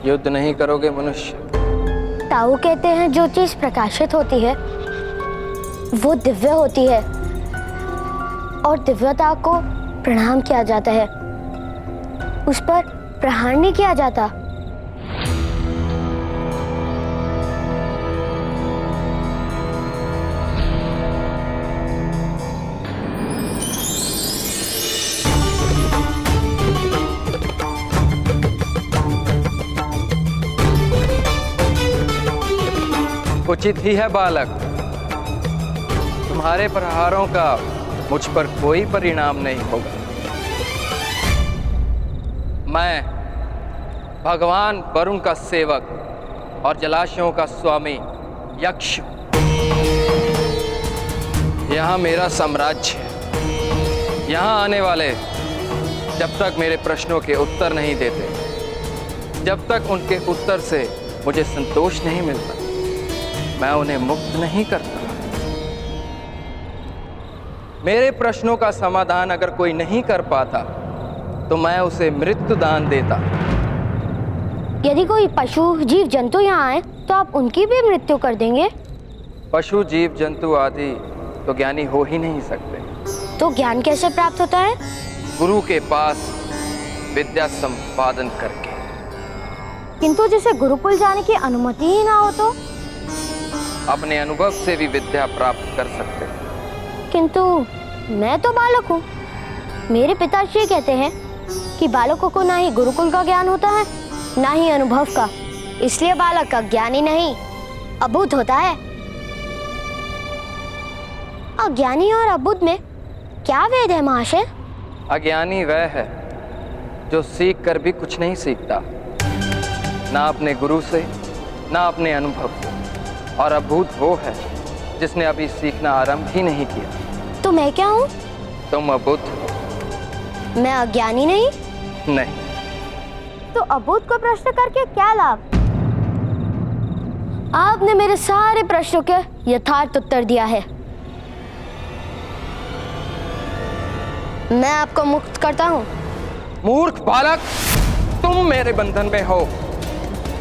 युद्ध नहीं करोगे मनुष्य? ताऊ कहते हैं जो चीज प्रकाशित होती है वो दिव्य होती है और दिव्यता को प्रणाम किया जाता है, उस पर प्रहार नहीं किया जाता। उचित ही है बालक, तुम्हारे प्रहारों का मुझ पर कोई परिणाम नहीं होगा। मैं भगवान वरुण का सेवक और जलाशयों का स्वामी यक्ष, यहाँ मेरा साम्राज्य है। यहाँ आने वाले जब तक मेरे प्रश्नों के उत्तर नहीं देते, जब तक उनके उत्तर से मुझे संतोष नहीं मिलता, मैं उन्हें मुक्त नहीं करता। मेरे प्रश्नों का समाधान अगर कोई नहीं कर पाता तो मैं उसे मृत्यु दान देता। यदि कोई पशु जीव जंतु यहाँ आए तो आप उनकी भी मृत्यु कर देंगे? पशु जीव जंतु आदि तो ज्ञानी हो ही नहीं सकते। तो ज्ञान कैसे प्राप्त होता है? गुरु के पास विद्या संपादन करके। किंतु जिसे गुरुकुल जाने की अनुमति ही ना हो तो? अपने अनुभव से भी विद्या प्राप्त कर सकते हैं। किंतु मैं तो बालक हूँ। मेरे पिताश्री कहते हैं कि बालकों को ना ही गुरुकुल का ज्ञान होता है ना ही अनुभव का, इसलिए बालक का ज्ञान ही नहीं अबुद्ध होता है। अज्ञानी और अबुद्ध में क्या भेद है महाशय? अज्ञानी वह है जो सीख कर भी कुछ नहीं सीखता, ना अपने गुरु से ना अपने अनुभव से, और अबुद्ध वो है जिसने अभी सीखना आरंभ ही नहीं किया। तो मैं क्या हूँ? तुम अबुद्ध हो। मैं अज्ञानी नहीं? नहीं। तो अबुद्ध को प्रश्न करके क्या लाभ? आपने मेरे सारे प्रश्नों के यथार्थ उत्तर दिया है। मैं आपको मुक्त करता हूँ। मूर्ख बालक, तुम मेरे बंधन में हो।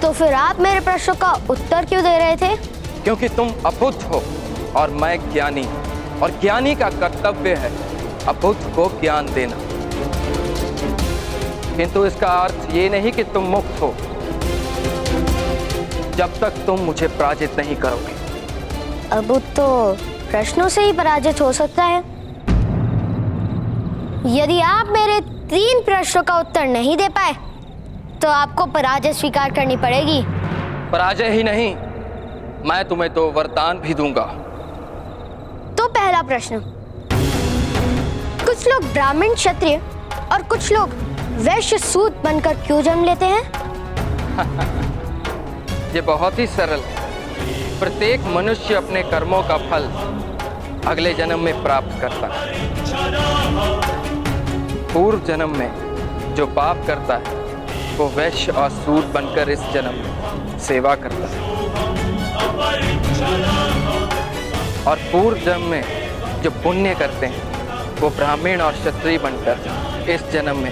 तो फिर आप मेरे प्रश्नों का उत्तर क्यों दे रहे थे? क्योंकि तुम अबुद्ध हो और मैं ज्ञानी, और ज्ञानी का कर्तव्य है अबुद्ध को ज्ञान देना। किंतु इसका अर्थ ये नहीं कि तुम मुक्त हो जब तक तुम मुझे पराजित नहीं करोगे। अबुद्ध तो प्रश्नों से ही पराजित हो सकता है। यदि आप मेरे 3 प्रश्नों का उत्तर नहीं दे पाए तो आपको पराजय स्वीकार करनी पड़ेगी। पराजय ही नहीं, मैं तुम्हें 2 वरदान भी दूंगा। तो पहला प्रश्न, कुछ लोग ब्राह्मण क्षत्रिय और कुछ लोग वैश्य सूत बनकर क्यों जन्म लेते हैं? ये बहुत ही सरल है। प्रत्येक मनुष्य अपने कर्मों का फल अगले जन्म में प्राप्त करता है। पूर्व जन्म में जो पाप करता है वो वैश्य और सूत बनकर इस जन्म में सेवा करता है, और पूर्व जन्म में जो पुण्य करते हैं वो ब्राह्मण और क्षत्रिय बनकर इस जन्म में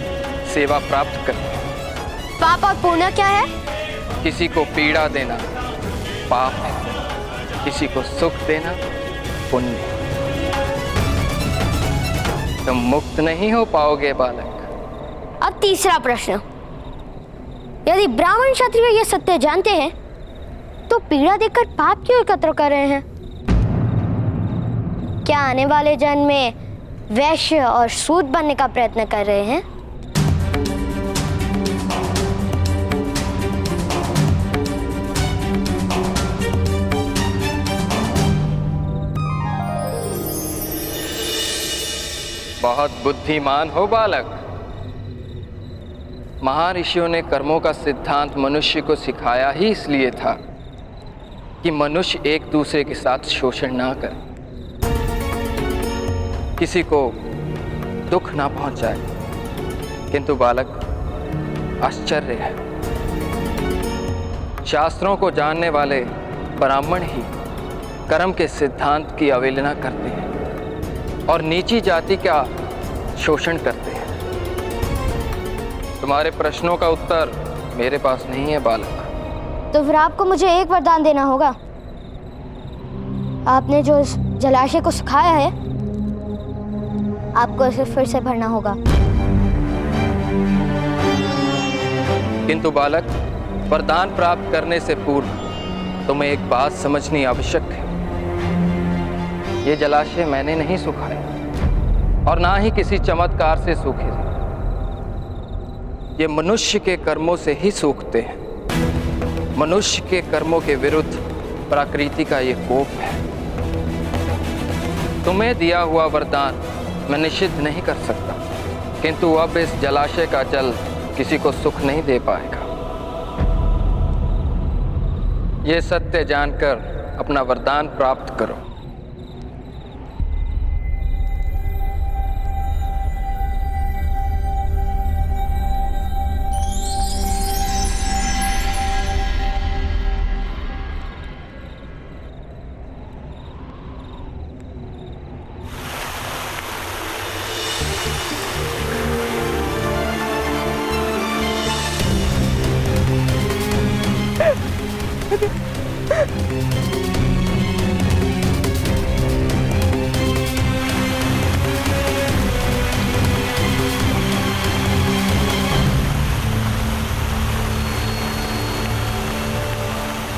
सेवा प्राप्त करते हैं। पाप और पुण्य क्या है? किसी को पीड़ा देना पाप है, किसी को सुख देना पुण्य। तुम मुक्त नहीं हो पाओगे बालक। अब तीसरा प्रश्न, यदि ब्राह्मण क्षत्रिय ये सत्य जानते हैं तो पीड़ा देकर पाप क्यों एकत्र कर रहे हैं? क्या आने वाले जन्म में वैश्य और सूत बनने का प्रयत्न कर रहे हैं? बहुत बुद्धिमान हो बालक। महर्षियों ने कर्मों का सिद्धांत मनुष्य को सिखाया ही इसलिए था कि मनुष्य एक दूसरे के साथ शोषण ना करे, किसी को दुख ना पहुंचाए। किंतु बालक, आश्चर्य है, शास्त्रों को जानने वाले ब्राह्मण ही कर्म के सिद्धांत की अवहेलना करते हैं और नीची जाति का शोषण करते हैं। तुम्हारे प्रश्नों का उत्तर मेरे पास नहीं है बालक। तो फिर आपको मुझे एक वरदान देना होगा। आपने जो इस जलाशय को सुखाया है, आपको इसे फिर से भरना होगा। किंतु बालक, वरदान प्राप्त करने से पूर्व तुम्हें एक बात समझनी आवश्यक है। ये जलाशय मैंने नहीं सुखाया और ना ही किसी चमत्कार से सूखे। ये मनुष्य के कर्मों से ही सूखते हैं। मनुष्य के कर्मों के विरुद्ध प्रकृति का ये कोप है। तुम्हें दिया हुआ वरदान मैं निषिद्ध नहीं कर सकता, किंतु अब इस जलाशय का जल किसी को सुख नहीं दे पाएगा। ये सत्य जानकर अपना वरदान प्राप्त करो।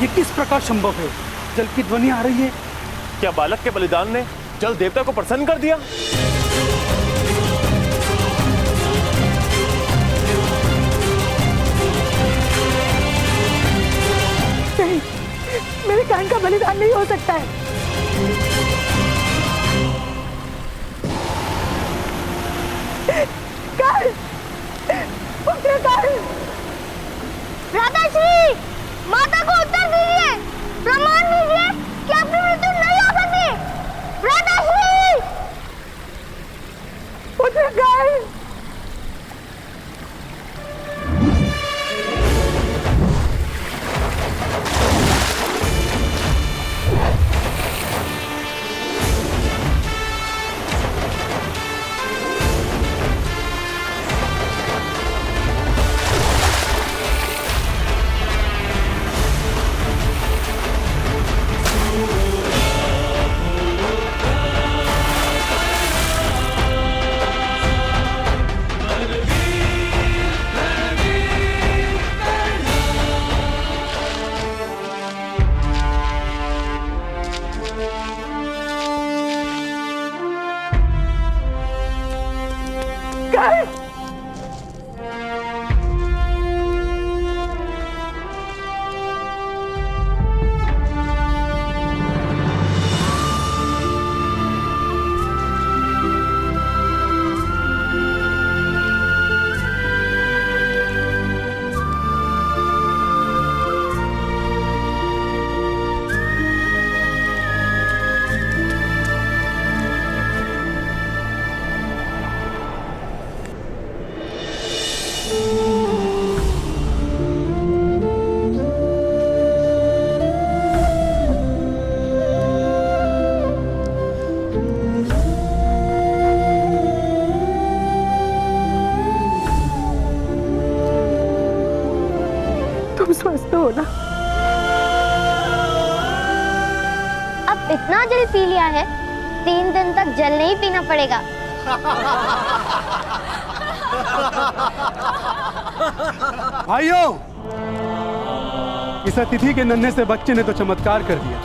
ये किस प्रकार संभव है? जल की ध्वनि आ रही है। क्या बालक के बलिदान ने जल देवता को प्रसन्न कर दिया? नहीं, मेरे कान का बलिदान नहीं हो सकता है। काल, पुत्र काल, राधाश्री, माता को उत्तर दीजिए, प्रमाण दीजिए कि आपकी मृत्यु नहीं हो सकती। राधाश्री, पुत्र काल, तुम स्वस्थ हो ना? अब इतना जल पी लिया है, 3 दिन तक जल नहीं पीना पड़ेगा। भाइयों, इस अतिथि के नन्हे से बच्चे ने तो चमत्कार कर दिया।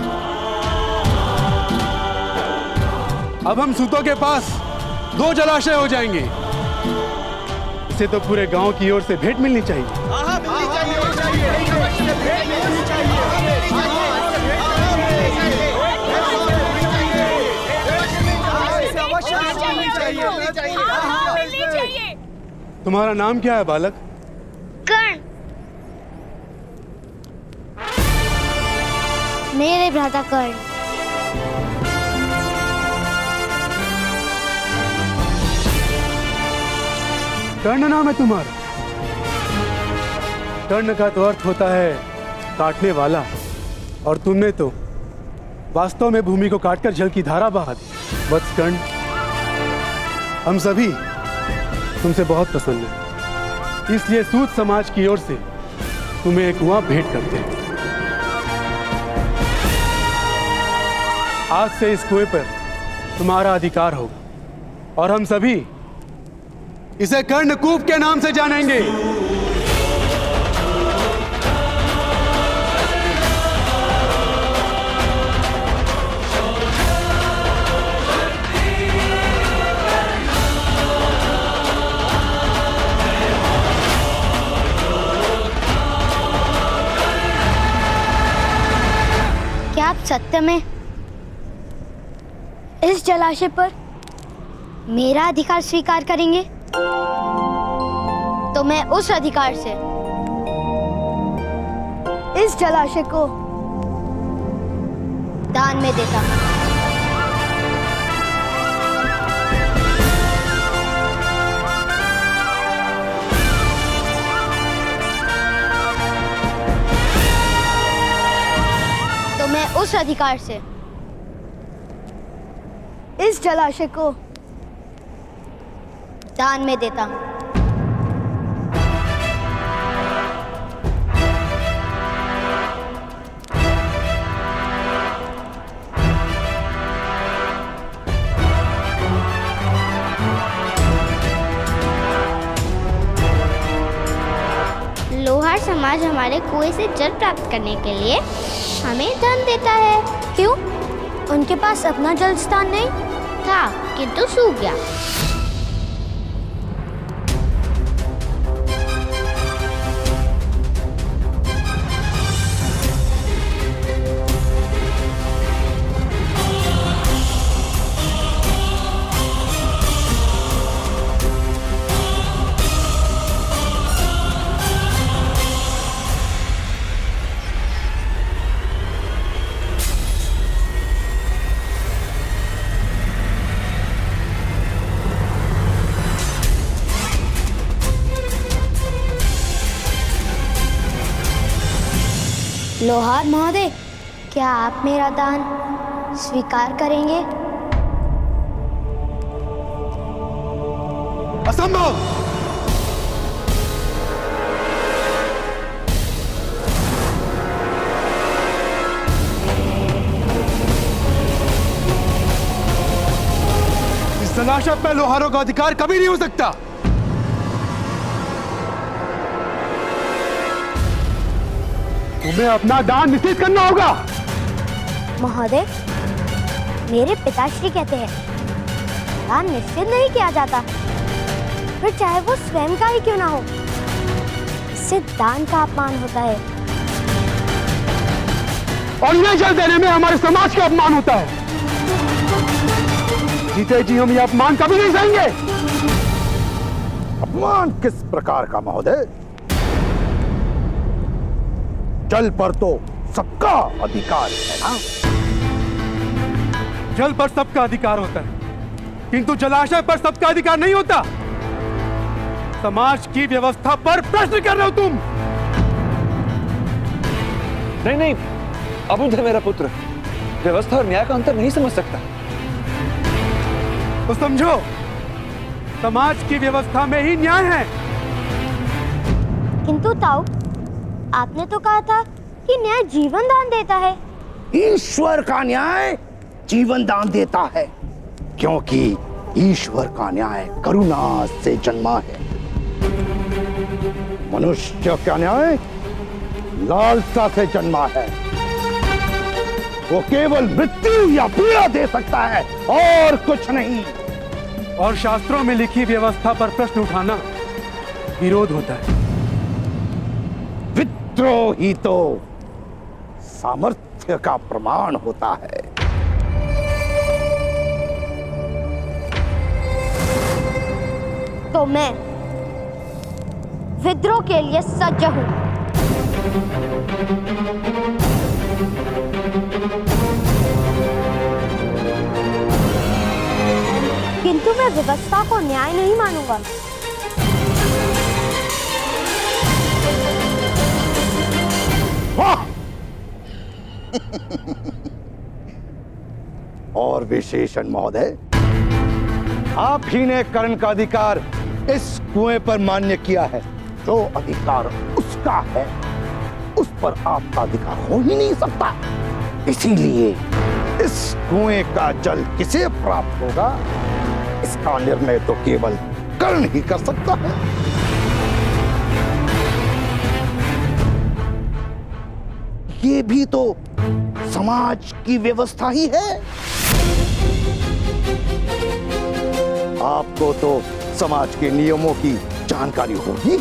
अब हम सूतों के पास 2 जलाशय हो जाएंगे। इसे तो पूरे गांव की ओर से भेंट मिलनी चाहिए। तुम्हारा नाम क्या है बालक? कर्ण। मेरे भ्राता कर्ण। कर्ण नाम है तुम्हारा? कर्ण का तो अर्थ होता है काटने वाला, और तुमने तो वास्तव में भूमि को काटकर जल की धारा बहा दी। वत्स कर्ण, हम सभी तुमसे बहुत प्रसन्न हैं, इसलिए सूत समाज की ओर से तुम्हें एक कुआं भेंट करते हैं। आज से इस कुएं पर तुम्हारा अधिकार होगा और हम सभी इसे कर्णकूप के नाम से जानेंगे। क्या आप सत्य में इस जलाशय पर मेरा अधिकार स्वीकार करेंगे? तो मैं उस अधिकार से इस जलाशय को दान में देता हूं। तो मैं उस अधिकार से इस जलाशय को दान में देता हूं। लोहार समाज हमारे कुएं से जल प्राप्त करने के लिए हमें धन देता है। क्यों? उनके पास अपना जल स्थान नहीं था, किंतु सूख गया। लोहार महोदय, क्या आप मेरा दान स्वीकार करेंगे? असंभव! इस जलाशय पर लोहारों का अधिकार कभी नहीं हो सकता। तुम्हें अपना दान निश्चित करना होगा। महोदय, मेरे पिताश्री कहते हैं दान निश्चित नहीं किया जाता, फिर चाहे वो स्वयं का ही क्यों ना हो। इससे दान का अपमान होता है और इन्हें जल देने में हमारे समाज का अपमान होता है। जीते जी हम ये अपमान कभी नहीं सहेंगे। अपमान किस प्रकार का महोदय? जल पर तो सबका अधिकार है ना? जल पर सबका अधिकार होता है, किंतु जलाशय पर सबका अधिकार नहीं होता। समाज की व्यवस्था पर प्रश्न कर रहे हो तुम। नहीं नहीं, अबुध है मेरा पुत्र, व्यवस्था और न्याय का अंतर नहीं समझ सकता। तो समझो, समाज की व्यवस्था में ही न्याय है। किंतु ताऊ, आपने तो कहा था कि न्याय जीवन दान देता है। ईश्वर का न्याय जीवन दान देता है, क्योंकि ईश्वर का न्याय करुणा से जन्मा है। मनुष्य का न्याय लालसा से जन्मा है। वो केवल मृत्यु या पीड़ा दे सकता है और कुछ नहीं। और शास्त्रों में लिखी व्यवस्था पर प्रश्न उठाना विरोध होता है। विद्रोह ही तो सामर्थ्य का प्रमाण होता है। तो मैं विद्रोह के लिए सज्ज हूं। किंतु मैं व्यवस्था को न्याय नहीं मानूंगा। और विशेषण महोदय, आप ही ने कर्ण का अधिकार इस कुएं पर मान्य किया है। जो अधिकार उसका है उस पर आपका अधिकार हो ही नहीं सकता। इसीलिए इस कुएं का जल किसे प्राप्त होगा, इसका निर्णय तो केवल कर्ण ही कर सकता है। ये भी तो समाज की व्यवस्था ही है। आपको तो समाज के नियमों की जानकारी होगी।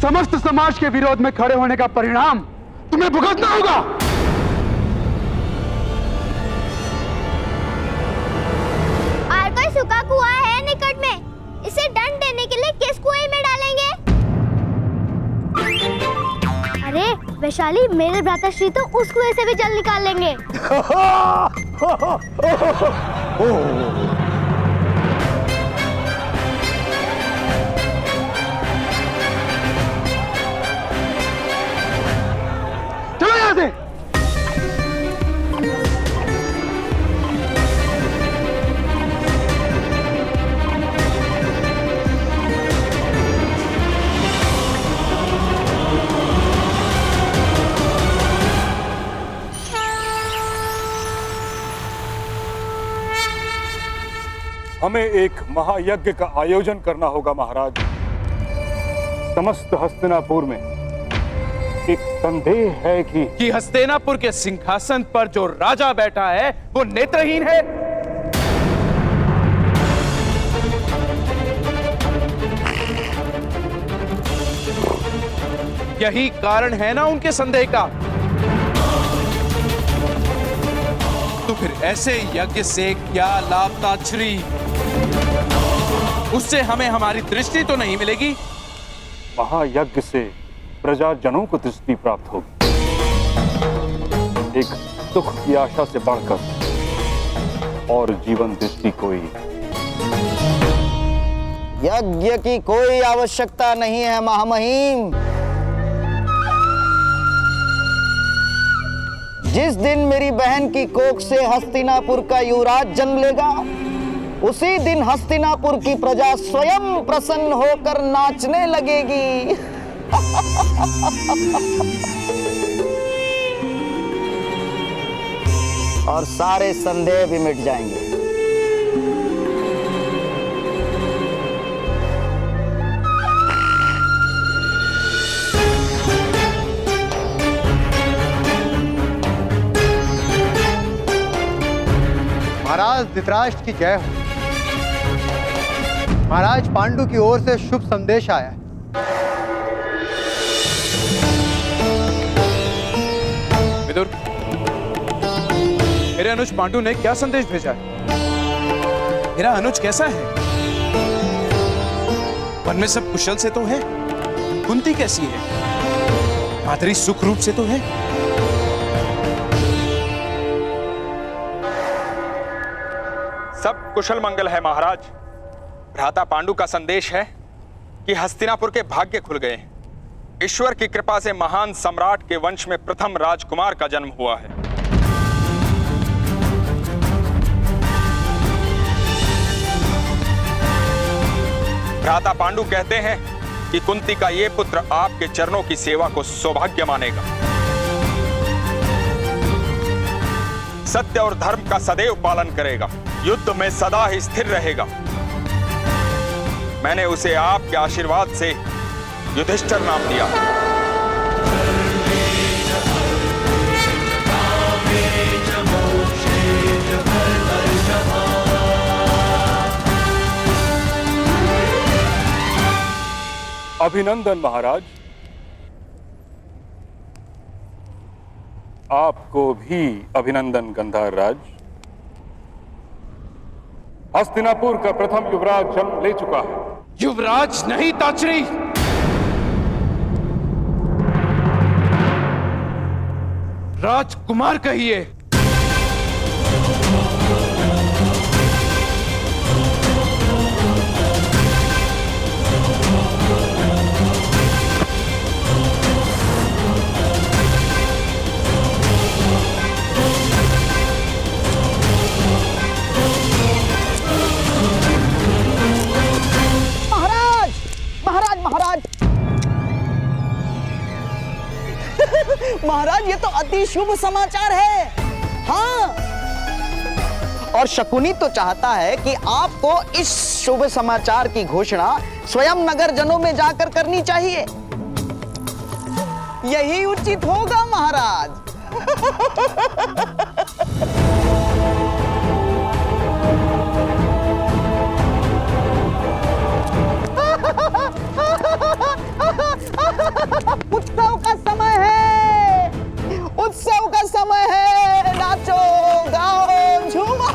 समस्त समाज के विरोध में खड़े होने का परिणाम तुम्हें भुगतना होगा। और कोई सूखा कुआं है निकट में? इसे दंड देने के लिए किस कुएं में डालेंगे? अरे वैशाली, मेरे भ्राताश्री तो उस कुएं से भी जल निकाल लेंगे। चलो यहां से। हमें एक महायज्ञ का आयोजन करना होगा महाराज। समस्त हस्तिनापुर में एक संदेह है कि हस्तिनापुर के सिंहासन पर जो राजा बैठा है वो नेत्रहीन है। यही कारण है ना उनके संदेह का। तो फिर ऐसे यज्ञ से क्या लाभ ताच्छ्री? उससे हमें हमारी दृष्टि तो नहीं मिलेगी। महायज्ञ से प्रजाजनों को दृष्टि प्राप्त होगी। एक सुख की आशा से बढ़कर और जीवन दृष्टि कोई। यज्ञ की कोई आवश्यकता नहीं है महामहिम। जिस दिन मेरी बहन की कोख से हस्तिनापुर का युवराज जन्म लेगा, उसी दिन हस्तिनापुर की प्रजा स्वयं प्रसन्न होकर नाचने लगेगी। और सारे संदेह भी मिट जाएंगे। महाराज धृतराष्ट्र की जय हो। महाराज पांडु की ओर से शुभ संदेश आया है। विदुर, मेरे अनुज पांडु ने क्या संदेश भेजा है? मेरा अनुज कैसा है? वन में सब कुशल से तो है? कुंती कैसी है? माधुरी सुख रूप से तो है? सब कुशल मंगल है महाराज। भ्राता पांडु का संदेश है कि हस्तिनापुर के भाग्य खुल गए। ईश्वर की कृपा से महान सम्राट के वंश में प्रथम राजकुमार का जन्म हुआ है। भ्राता पांडु कहते हैं कि कुंती का ये पुत्र आपके चरणों की सेवा को सौभाग्य मानेगा। सत्य और धर्म का सदैव पालन करेगा, युद्ध में सदा ही स्थिर रहेगा। मैंने उसे आपके आशीर्वाद से युधिष्ठिर नाम दिया। अभिनंदन महाराज। आपको भी अभिनंदन गंधार राज। हस्तिनापुर का प्रथम युवराज जन्म ले चुका है। युवराज नहीं ताचरी, राजकुमार कहिए। महाराज, ये तो अति शुभ समाचार है। हाँ, और शकुनी तो चाहता है कि आपको इस शुभ समाचार की घोषणा स्वयं नगर जनों में जाकर करनी चाहिए। यही उचित होगा महाराज। उत्सव का समय है, उत्सव का समय है। नाचो, गाओ, झूमो।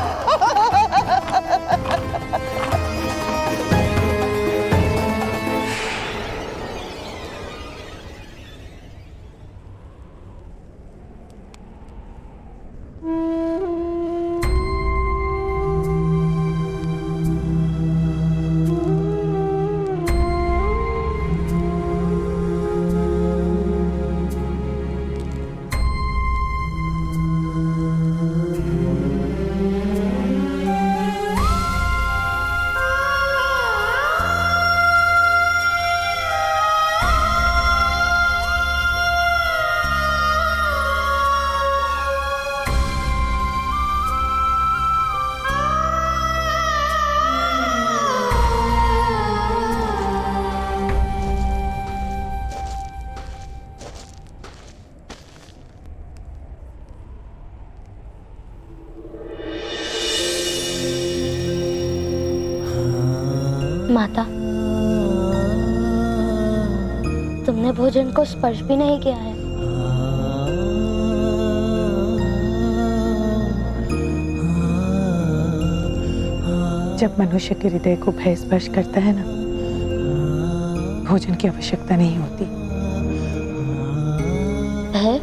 माता, तुमने भोजन को स्पर्श भी नहीं किया है। जब मनुष्य के हृदय को भय स्पर्श करता है ना, भोजन की आवश्यकता नहीं होती। भय?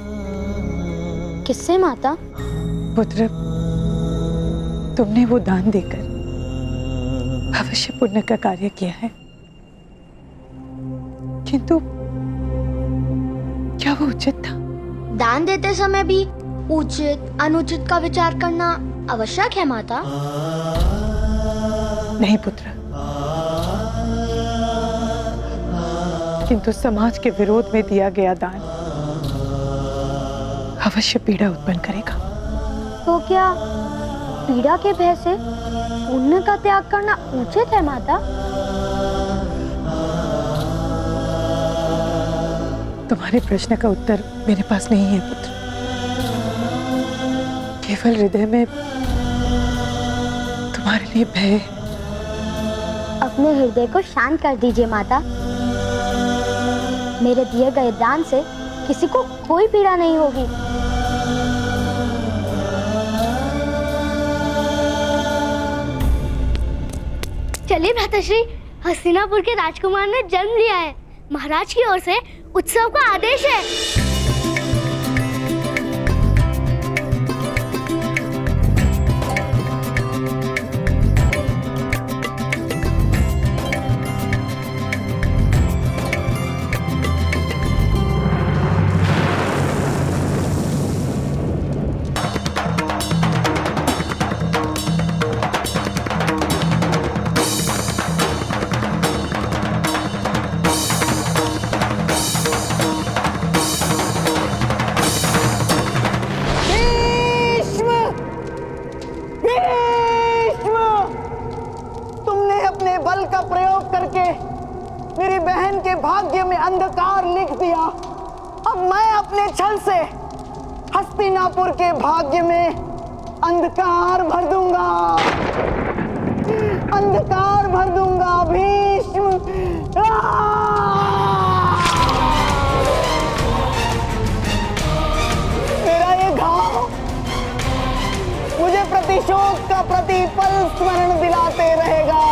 किससे माता? पुत्र, तुमने वो दान देकर अवश्य पुण्य का कार्य किया है, किंतु क्या वो उचित था? दान देते समय भी उचित अनुचित का विचार करना आवश्यक है माता। नहीं पुत्र, किंतु समाज के विरोध में दिया गया दान अवश्य पीड़ा उत्पन्न करेगा। तो क्या पीड़ा के भय से पुण्य का त्याग करना उचित है माता? तुम्हारे प्रश्न का उत्तर मेरे पास नहीं है पुत्र। केवल हृदय में तुम्हारे लिए भय है। अपने हृदय को शांत कर दीजिए माता। मेरे दिए गए दान से किसी को कोई पीड़ा नहीं होगी। चलिए भ्राताश्री, हस्तिनापुर के राजकुमार ने जन्म लिया है। महाराज की ओर से उत्सव का आदेश है। मेरी बहन के भाग्य में अंधकार लिख दिया। अब मैं अपने छल से हस्तिनापुर के भाग्य में अंधकार भर दूंगा, अंधकार भर दूंगा। भीष्म, मेरा ये घाव मुझे प्रतिशोध का प्रतिपल स्मरण दिलाते रहेगा।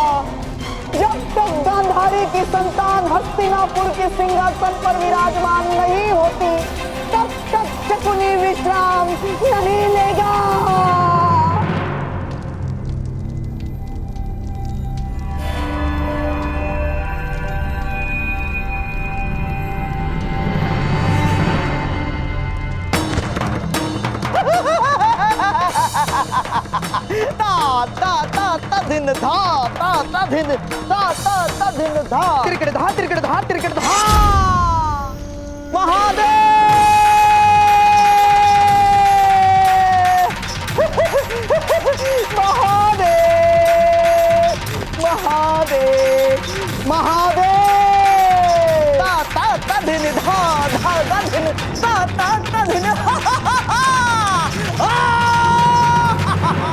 जब तक गांधार गांधारी की संतान हस्तिनापुर के सिंहासन पर विराजमान नहीं होती तब तक शकुनी विश्राम नहीं लेगा। ता ता ता ता धिन धा ता ता धिन ता ता ता धिन धा तिरकड़ धा तिरकड़ धा तिरकड़ धा। महादेव महादेव महादेव महादेव ता ता ता धिन धा धा धा धिन ता ता ता धिन।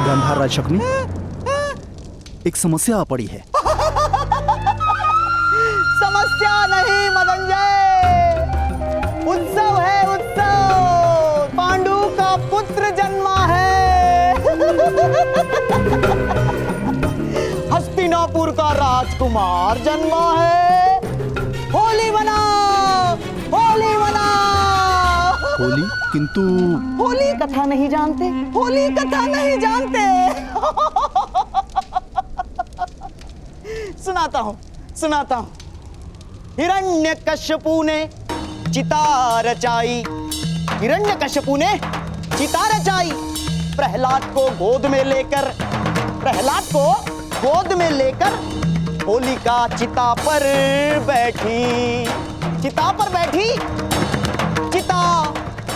गंधार शकुनी, एक समस्या आ पड़ी है। समस्या नहीं मदनजय, उत्सव है उत्सव। पांडु का पुत्र जन्मा है। हस्तिनापुर का राजकुमार जन्मा है। होली मनाओ, होली मनाओ। होली? किंतु होली कथा नहीं जानते, होली कथा नहीं जानते। सुनाता हूं। हिरण्यकश्यपु ने चिता रचाई, हिरण्यकश्यपु ने चिता रचाई। प्रहलाद को गोद में लेकर होलिका चिता पर बैठी। चिता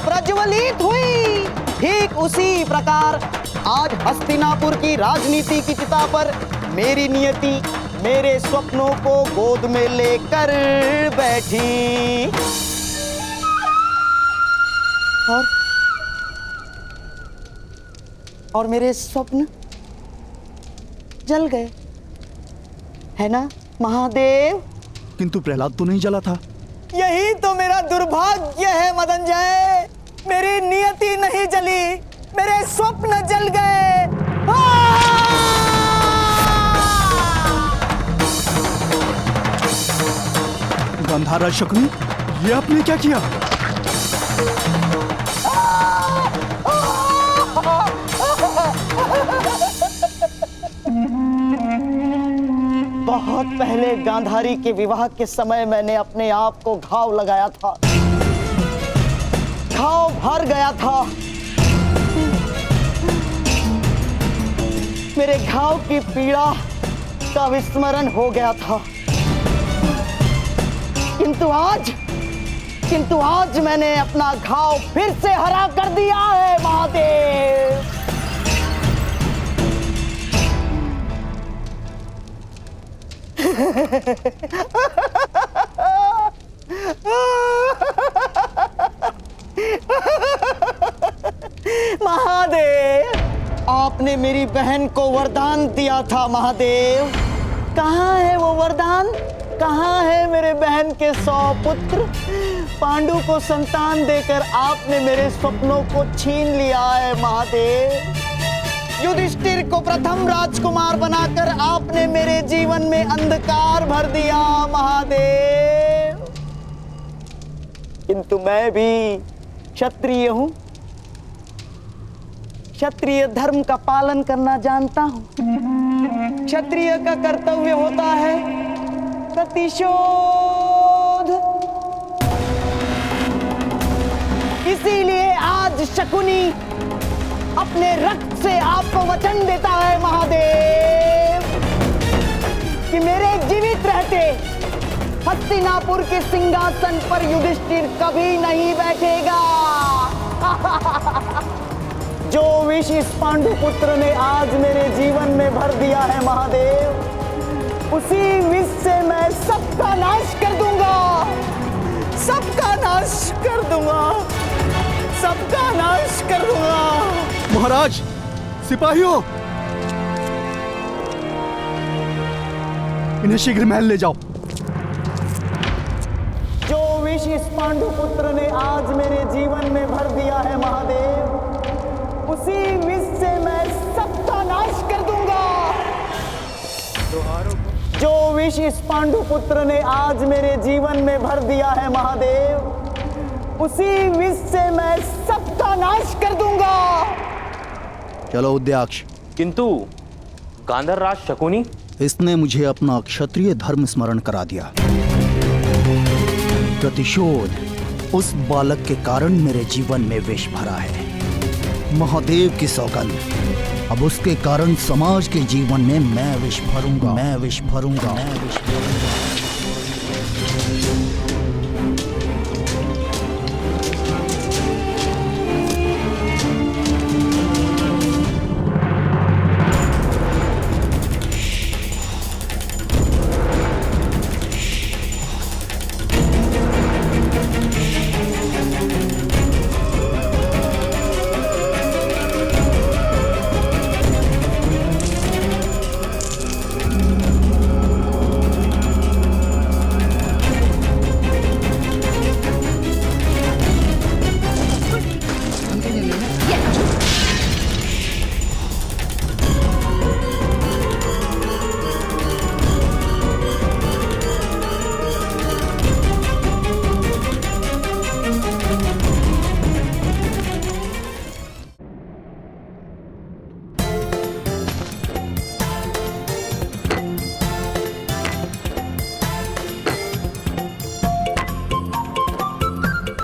प्रज्वलित हुई। ठीक उसी प्रकार आज हस्तिनापुर की राजनीति की चिता पर मेरी नियति मेरे स्वप्नों को गोद में लेकर बैठी। और मेरे स्वप्न जल गए, है ना महादेव? किंतु प्रहलाद तो नहीं जला था। यही तो मेरा दुर्भाग्य है मदनजय। मेरी नियति नहीं जली, मेरे स्वप्न जल गए। गंधार शकुनी, ये आपने क्या किया? बहुत पहले गांधारी के विवाह के समय मैंने अपने आप को घाव लगाया था। घाव भर गया था। मेरे घाव की पीड़ा का विस्मरण हो गया था। किंतु आज मैंने अपना घाव फिर से हरा कर दिया है महादेव। महादेव, आपने मेरी बहन को वरदान दिया था महादेव। कहाँ है वो वरदान? कहाँ है मेरे बहन के 100 पुत्र? पांडु को संतान देकर आपने मेरे स्वप्नों को छीन लिया है महादेव। युधिष्ठिर को प्रथम राजकुमार बनाकर आपने मेरे जीवन में अंधकार भर दिया महादेव। किंतु मैं भी क्षत्रिय हूं, क्षत्रिय धर्म का पालन करना जानता हूं। क्षत्रिय का कर्तव्य होता है प्रतिशोध। इसीलिए आज शकुनी अपने रक्त से आपको वचन देता है महादेव कि मेरे जीवित रहते हस्तिनापुर के सिंहासन पर युधिष्ठिर कभी नहीं बैठेगा। जो विष इस पांडु पुत्र ने आज मेरे जीवन में भर दिया है महादेव, उसी विष से मैं सबका नाश कर दूंगा, सबका नाश कर दूंगा, सबका नाश कर दूंगा। महाराज, सिपाहियों, इन्हें शीघ्र महल ले जाओ। जो विष इस पांडु पुत्र ने आज मेरे जीवन में भर दिया है महादेव, उसी विष से मैं सबका नाश कर दूंगा। जो विष विष इस पांडुपुत्र ने आज मेरे जीवन में भर दिया है महादेव, उसी विष से मैं सबका नाश कर दूंगा। चलो उद्याक्ष। किंतु गांधर राज शकुनी, इसने मुझे अपना क्षत्रिय धर्म स्मरण करा दिया। प्रतिशोध उस बालक के कारण मेरे जीवन में विष भरा है। महादेव की सौगंध, अब उसके कारण समाज के जीवन में मैं विष भरूंगा, मैं विष भरूंगा, मैं विष भरूंगा।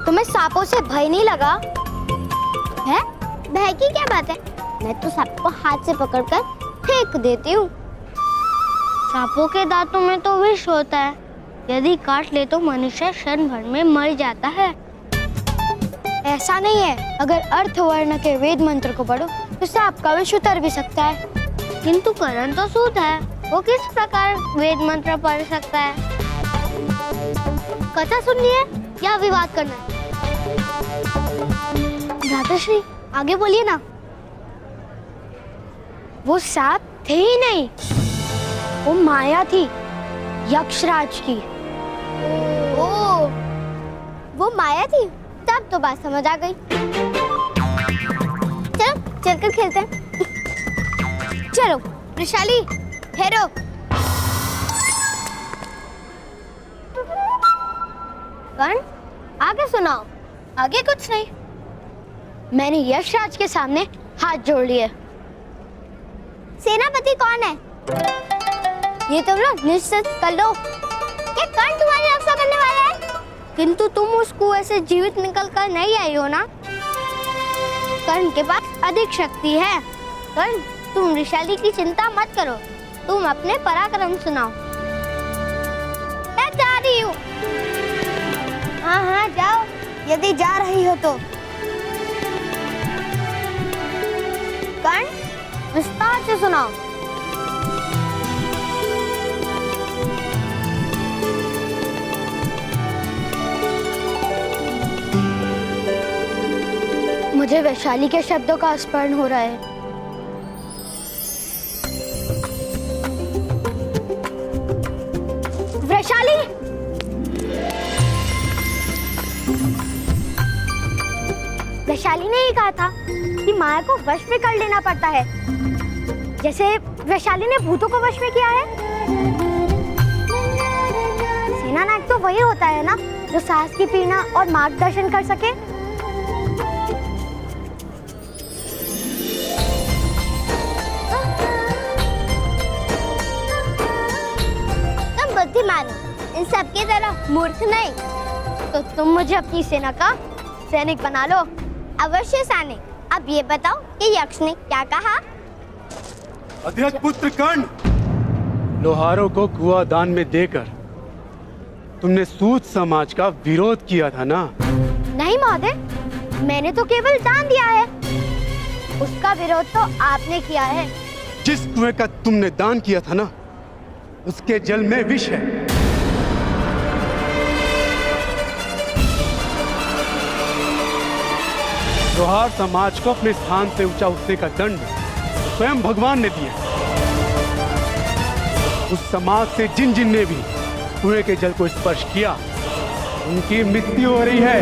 तुम्हें सांपों से भय नहीं लगा है? भय की क्या बात है? मैं तो सांप को हाथ से पकड़कर फेंक देती हूँ। सांपों के दांतों में तो विष होता है, यदि काट ले तो मनुष्य क्षण भर में मर जाता है। ऐसा नहीं है, अगर अर्थवर्ण के वेद मंत्र को पढ़ो तो सांप का विष उतर भी सकता है। किंतु करण तो सूत है, वो किस प्रकार वेद मंत्र पढ़ सकता है? कथा सुननी है या विवाद करना है? भ्राताश्री आगे बोलिए ना। वो सांप थे ही नहीं, वो माया थी, यक्षराज की। ओ, वो माया थी, तब तो बात समझ आ गई। चलो चलकर खेलते हैं। चलो वृषाली, ठहरो। कर्ण, आगे सुनाओ। आगे कुछ नहीं, मैंने यक्षराज के सामने हाथ जोड़ लिए। सेनापति कौन है? ये तुम लोग निश्चित कर लो। क्या कर्ण तुम्हारी रक्षा करने वाला है? किंतु तुम उस कुएं से जीवित निकल कर नहीं आई हो ना? कर्ण के पास अधिक शक्ति है। कर्ण, तुम वृषाली की चिंता मत करो, तुम अपने पराक्रम सुनाओ। मैं जा रही हूँ। हाँ हाँ जाओ, यदि जा रही हो तो। कर्ण, विस्तार से सुनाओ। मुझे वैशाली के शब्दों का स्मरण हो रहा है। वैशाली, वैशाली ने ही कहा था कि माया को वश में कर लेना पड़ता है, जैसे वैशाली ने भूतों को वश में किया है। सेना नायक तो वही होता है ना जो साहस की प्रेरणा और मार्गदर्शन कर सके। तुम बुद्धिमान हो, इन सब की तरह मूर्ख नहीं। तो तुम मुझे अपनी सेना का सैनिक बना लो। अवश्य सैनिक। अब ये बताओ कि यक्ष ने क्या कहा? अध्यक्ष पुत्र कर्ण, लोहारों को कुआं दान में देकर तुमने सूत समाज का विरोध किया था ना? नहीं महोदय, मैंने तो केवल दान दिया है, उसका विरोध तो आपने किया है। जिस कुएं का तुमने दान किया था ना, उसके जल में विष है। लोहार समाज को अपने स्थान से ऊंचा उठने का दंड स्वयं भगवान ने दिया। उस समाज से जिन जिन ने भी कुएं के जल को स्पर्श किया, उनकी मृत्यु हो रही है।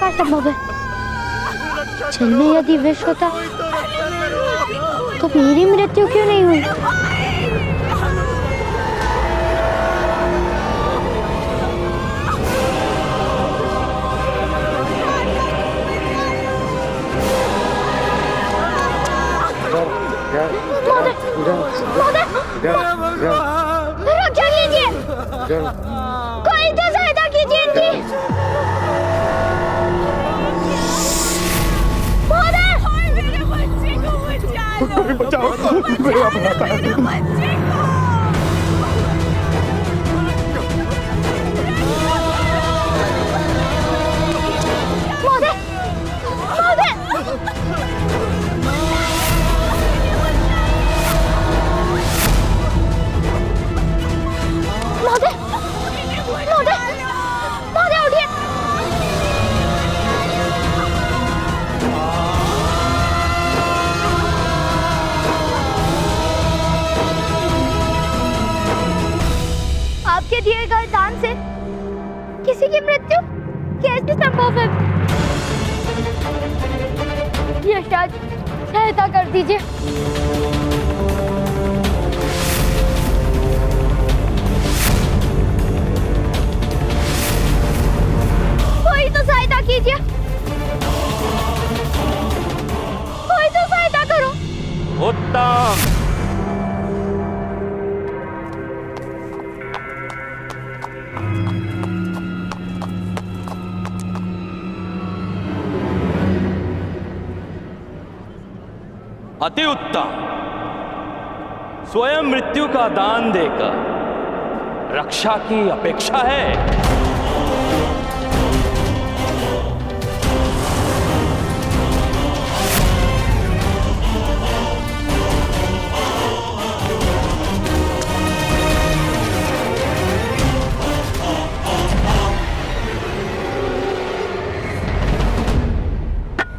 प्रकार संभव है? जल में यदि विष होता तो मेरी मृत्यु क्यों नहीं हुई? रक्षा कीजिए, कोई तो सहायता कीजिए इनकी। बचाओ, मेरा भ्राता है। आपके दिए गए दान से किसी की मृत्यु कैसे संभव है? यशराज, सहायता कर दीजिए। कोई तो सहायता कीजिए, कोई तो सहायता करो। उत्तम। अति उत्तम। स्वयं मृत्यु का दान देकर रक्षा की अपेक्षा है।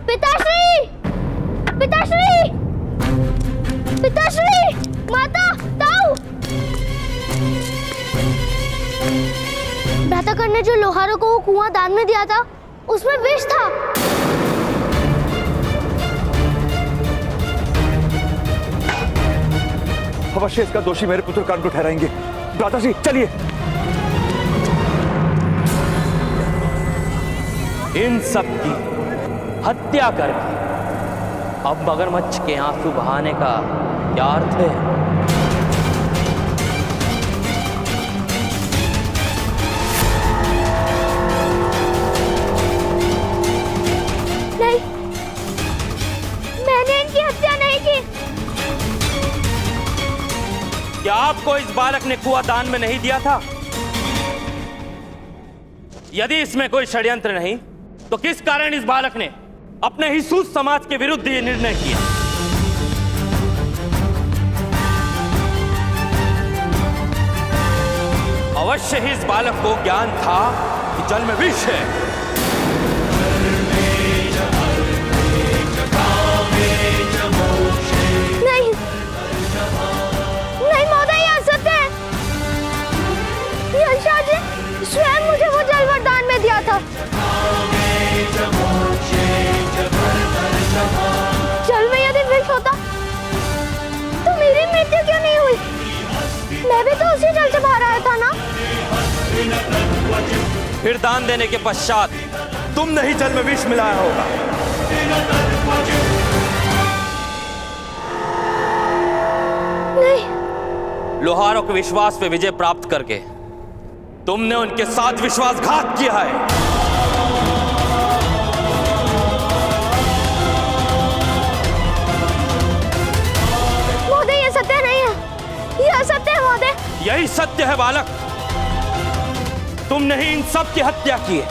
पिताश्री, पिताश्री, पिताश्री, माता, ताऊ। भ्राताकर्ण ने जो लोहारों को वो कुआं दान में दिया था, उसमें विष था। अवश्य इसका दोषी मेरे पुत्र कर्ण को ठहराएंगे। भ्राताश्री, चलिए। इन सब की हत्या करके अब मगरमच्छ के आंसू बहाने का क्या अर्थ है? नहीं, मैंने इनकी हत्या नहीं की। क्या आपको इस बालक ने कुआं दान में नहीं दिया था? यदि इसमें कोई षड्यंत्र नहीं, तो किस कारण इस बालक ने अपने ही सूत समाज के विरुद्ध ये निर्णय किया? अवश्य ही इस बालक को ज्ञान था कि जल में विष है। नहीं, नहीं महोदय, यह सत्य है। यशराज ने स्वयं मुझे वो जल वरदान में दिया था। जल में यदि विष होता तो मेरी मृत्यु क्यों नहीं हुई? मैं भी तो उसी जल से बाहर आया था ना। फिर दान देने के पश्चात तुमने ही जल में विष मिलाया होगा। नहीं। लोहारों के विश्वास पे विजय प्राप्त करके तुमने उनके साथ विश्वासघात किया है। सत्य नहीं है, यह सत्य है महोदय। यही सत्य है बालक। तुमने ही इन सब की हत्या की है।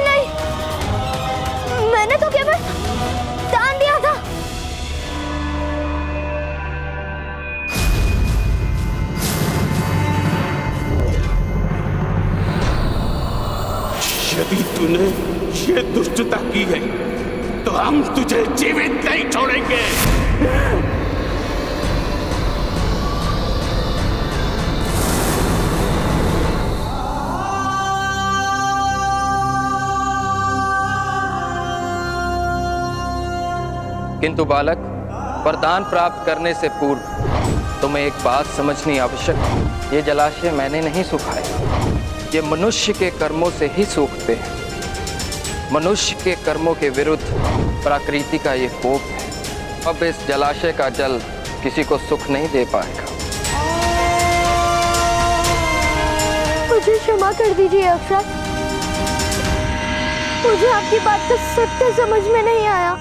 नहीं, मैंने तो केवल दान दिया था। यदि तूने ये दुष्टता की है तो हम तुझे जीवित नहीं छोड़ेंगे। किंतु बालक, वरदान प्राप्त करने से पूर्व तुम्हें एक बात समझनी आवश्यक है। ये जलाशय मैंने नहीं सुखाया, ये मनुष्य के कर्मों से ही सूखते हैं। मनुष्य के कर्मों के विरुद्ध प्रकृति का ये कोप है। अब इस जलाशय का जल किसी को सुख नहीं दे पाएगा। मुझे क्षमा कर दीजिए अफसर, मुझे आपकी बात का सत्य समझ में नहीं आया।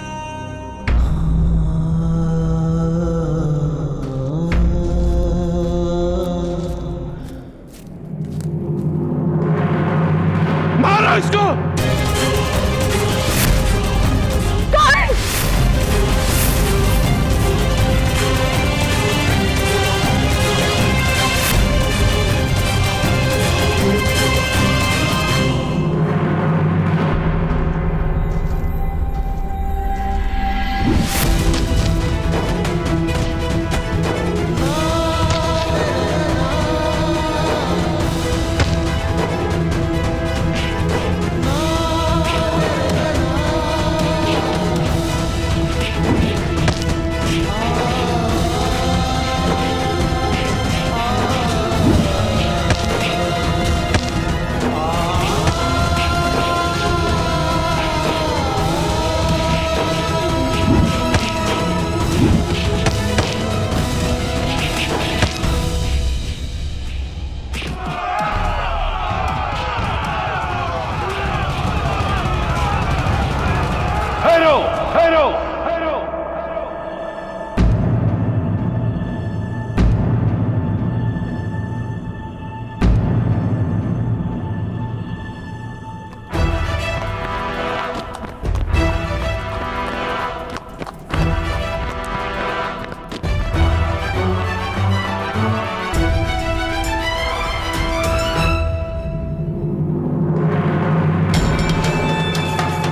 मारो इसको।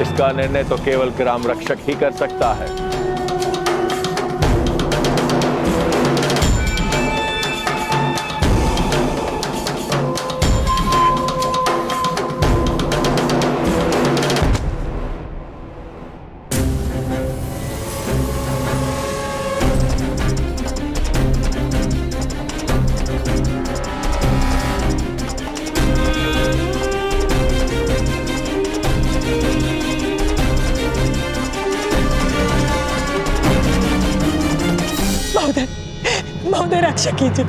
इसका निर्णय तो केवल ग्राम रक्षक ही कर सकता है। महोदय रक्षा कीजिए,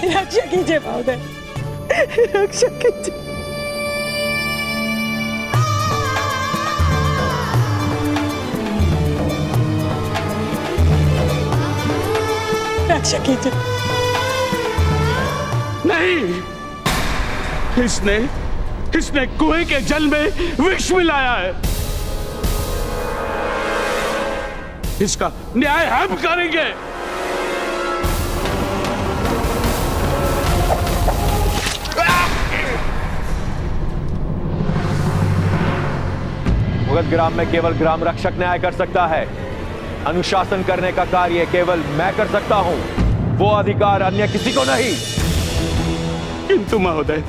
रक्षा कीजिए महोदय, रक्षा कीजिए। रक्षा कीजिए। नहीं, इसने कुएं के जल में विष मिलाया है। इसका न्याय हम करेंगे। मुगल ग्राम में केवल ग्राम रक्षक न्याय कर सकता है। अनुशासन करने का कार्य केवल मैं कर सकता हूं, वो अधिकार अन्य किसी को नहीं। किंतु महोदय,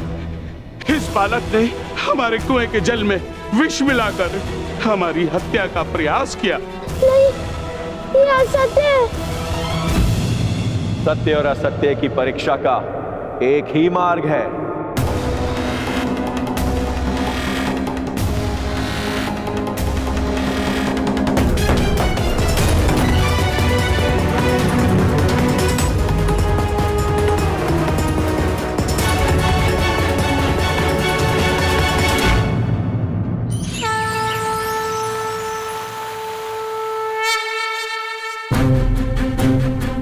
इस बालक ने हमारे कुएं के जल में विष मिलाकर हमारी हत्या का प्रयास किया। ये असत्य है। सत्य और असत्य की परीक्षा का एक ही मार्ग है।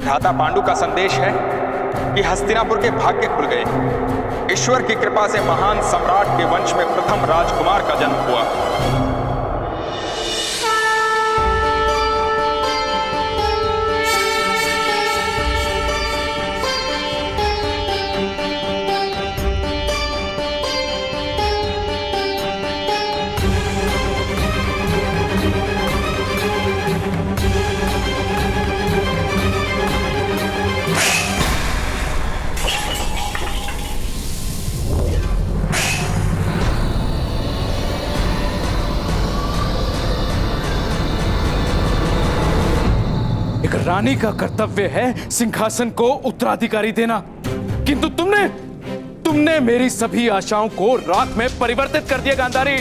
भ्राता पांडु का संदेश है कि हस्तिनापुर के भाग्य खुल गए। ईश्वर की कृपा से महान सम्राट के वंश में प्रथम राजकुमार का जन्म हुआ। एक रानी का कर्तव्य है सिंहासन को उत्तराधिकारी देना, किंतु तुमने मेरी सभी आशाओं को राख में परिवर्तित कर दिया गांधारी।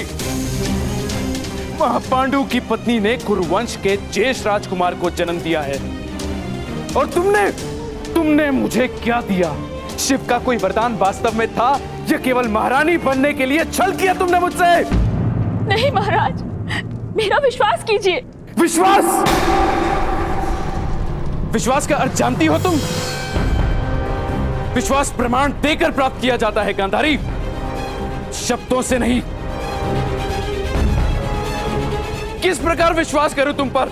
महापांडु की पत्नी ने कुरुवंश के ज्येष्ठ राजकुमार को जन्म दिया है, और तुमने मुझे क्या दिया? शिव का कोई वरदान वास्तव में था या केवल महारानी बनने के लिए छल किया तुमने मुझसे? नहीं महाराज, मेरा विश्वास कीजिए। विश्वास का अर्थ जानती हो तुम? विश्वास प्रमाण देकर प्राप्त किया जाता है गांधारी, शब्दों से नहीं। किस प्रकार विश्वास करूं तुम पर?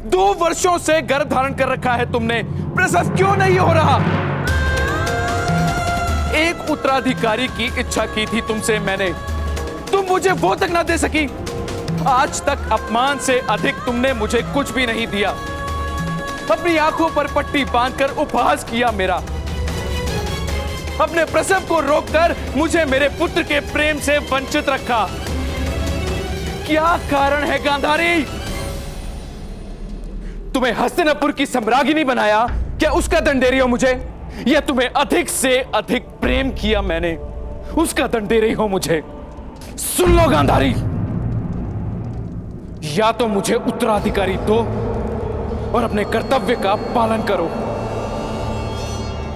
2 वर्षों से गर्भ धारण कर रखा है तुमने, प्रसव क्यों नहीं हो रहा? एक उत्तराधिकारी की इच्छा की थी तुमसे मैंने, तुम मुझे वो तक ना दे सकी। आज तक अपमान से अधिक तुमने मुझे कुछ भी नहीं दिया। अपनी आंखों पर पट्टी बांधकर उपहास किया मेरा। अपने प्रसव को रोककर मुझे मेरे पुत्र के प्रेम से वंचित रखा। क्या कारण है गांधारी? तुम्हें हस्तिनापुर की सम्राज्ञी बनाया, क्या उसका दंडेरी हो मुझे? या तुम्हें अधिक से अधिक प्रेम किया मैंने, उसका दंडेरी हो मुझे? सुन लो गांधारी, या तो मुझे उत्तराधिकारी दो और अपने कर्तव्य का पालन करो,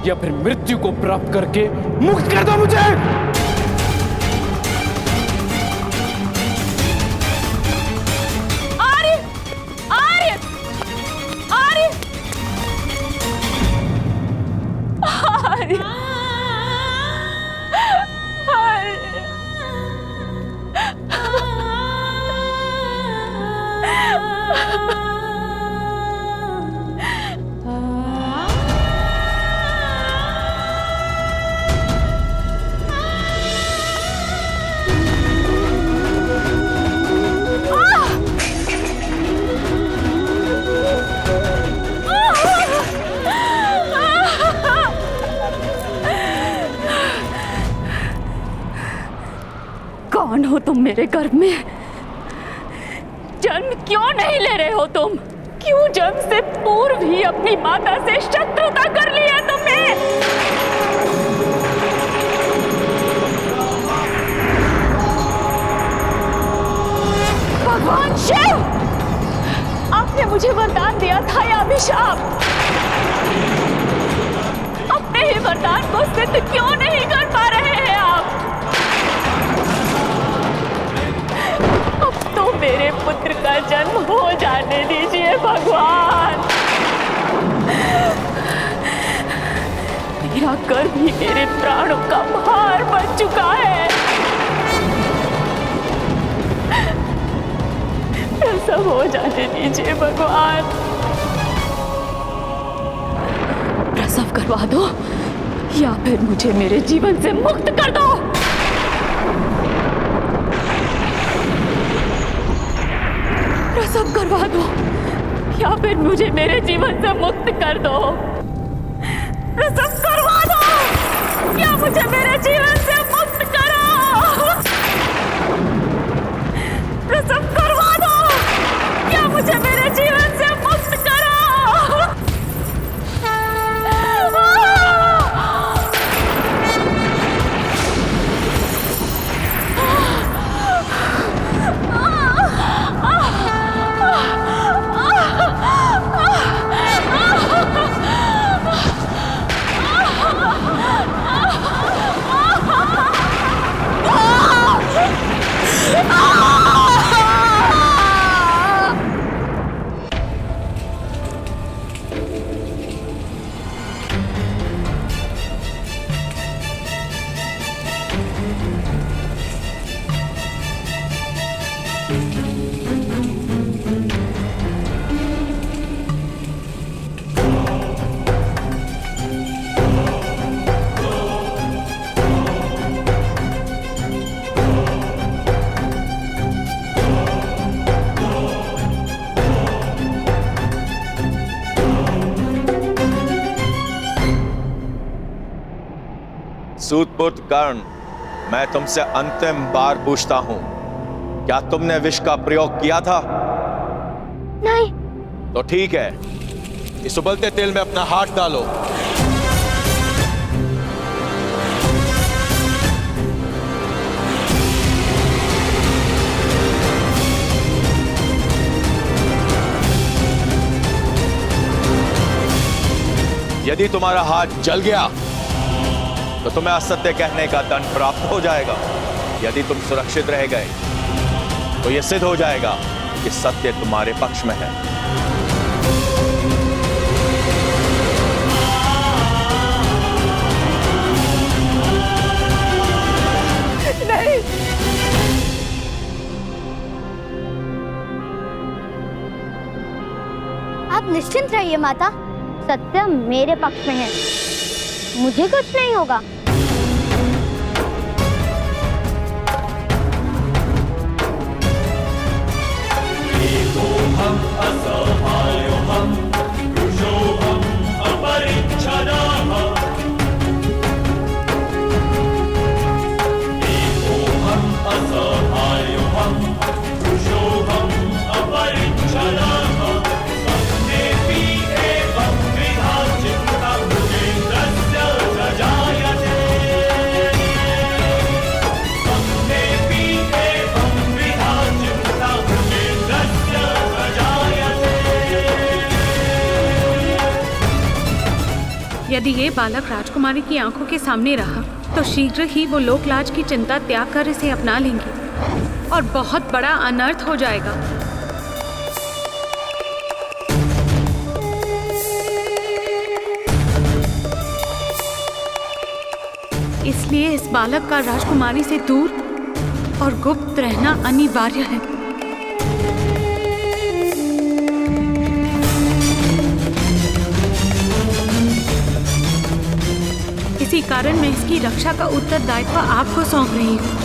या फिर मृत्यु को प्राप्त करके मुक्त कर दो मुझे। आर्य, आर्य, आर्य, आर्य, कौन हो तुम मेरे गर्भ में? जन्म क्यों नहीं ले रहे हो तुम? क्यों जन्म से पूर्व ही अपनी माता से शत्रुता कर ली है तुमने? भगवान शिव, आपने मुझे वरदान दिया था या अभिशाप? अपने ही वरदान को सिद्ध क्यों नहीं कर पा रहे हैं आप? तो मेरे पुत्र का जन्म हो जाने दीजिए भगवान। मेरा गर्भ ही मेरे प्राणों का भार बन चुका है। प्रसव हो जाने दीजिए भगवान। प्रसव करवा दो या फिर मुझे मेरे जीवन से मुक्त कर दो। प्रसव करवा दो या फिर मुझे मेरे जीवन से मुक्त कर दो। प्रसव करवा दो या मुझे मेरे जीवन से मुक्त करो। प्रसव करवा दो या मुझे मेरे जीवन से मुक्त करो। सूतपुत्र कर्ण, मैं तुमसे अंतिम बार पूछता हूं, क्या तुमने विष का प्रयोग किया था? नहीं, तो ठीक है, इस उबलते तेल में अपना हाथ डालो। यदि तुम्हारा हाथ जल गया तो तुम्हें असत्य कहने का दंड प्राप्त हो जाएगा। यदि तुम सुरक्षित रह गए तो यह सिद्ध हो जाएगा कि सत्य तुम्हारे पक्ष में है। नहीं, आप निश्चिंत रहिए माता, सत्य मेरे पक्ष में है, मुझे कुछ नहीं होगा। यदि ये बालक राजकुमारी की आंखों के सामने रहा तो शीघ्र ही वो लोकलाज की चिंता त्याग कर इसे अपना लेंगे और बहुत बड़ा अनर्थ हो जाएगा। इसलिए इस बालक का राजकुमारी से दूर और गुप्त रहना अनिवार्य है। इसी कारण मैं इसकी रक्षा का उत्तरदायित्व आपको सौंप रही हूँ।